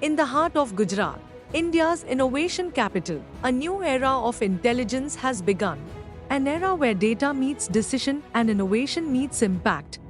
In the heart of Gujarat, India's innovation capital, a new era of intelligence has begun. An era where data meets decision and innovation meets impact.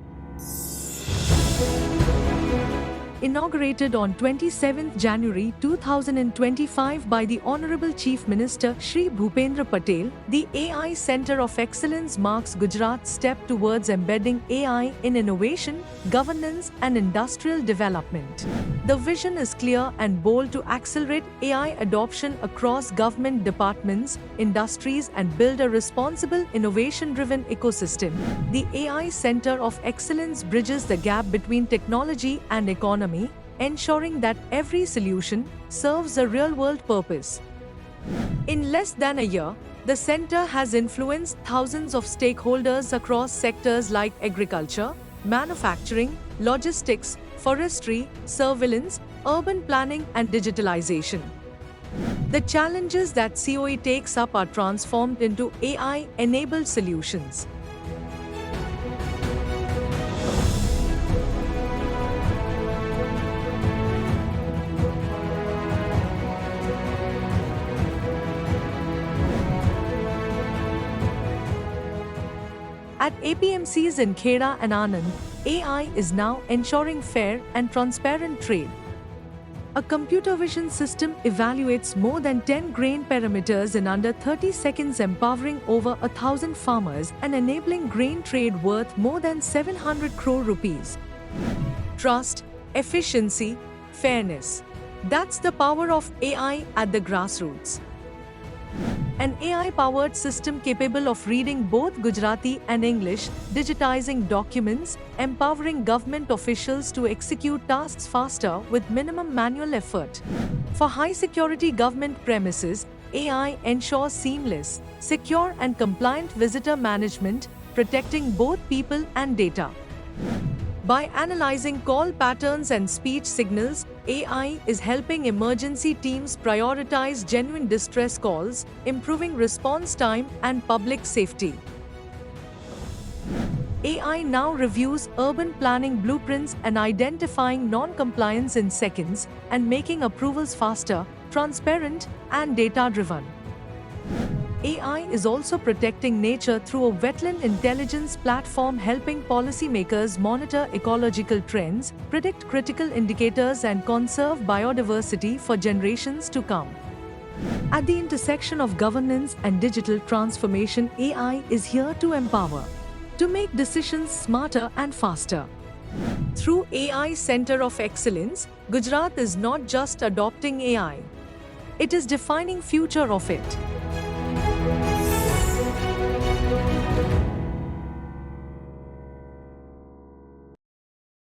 Inaugurated on 27 January 2025 by the Honorable Chief Minister Shri Bhupendra Patel, the AI Centre of Excellence marks Gujarat's step towards embedding AI in innovation, governance and industrial development. The vision is clear and bold to accelerate AI adoption across government departments, industries and build a responsible, innovation-driven ecosystem. The AI Centre of Excellence bridges the gap between technology and economy, ensuring that every solution serves a real-world purpose. In less than a year, the centre has influenced thousands of stakeholders across sectors like agriculture, manufacturing, logistics, forestry, surveillance, urban planning and digitalization. The challenges that COE takes up are transformed into AI-enabled solutions. At APMCs in Kheda and Anand, AI is now ensuring fair and transparent trade. A computer vision system evaluates more than 10 grain parameters in under 30 seconds, empowering over 1,000 farmers and enabling grain trade worth more than 700 crore rupees. Trust, efficiency, fairness. That's the power of AI at the grassroots. An AI-powered system capable of reading both Gujarati and English, digitizing documents, empowering government officials to execute tasks faster with minimum manual effort. For high-security government premises, AI ensures seamless, secure and compliant visitor management, protecting both people and data. By analyzing call patterns and speech signals, AI is helping emergency teams prioritize genuine distress calls, improving response time and public safety. AI now reviews urban planning blueprints and identifying non-compliance in seconds, and making approvals faster, transparent, and data-driven. AI is also protecting nature through a wetland intelligence platform, helping policymakers monitor ecological trends, predict critical indicators and conserve biodiversity for generations to come. At the intersection of governance and digital transformation, AI is here to empower, to make decisions smarter and faster. Through AI Centre of Excellence, Gujarat is not just adopting AI. It is defining future of it.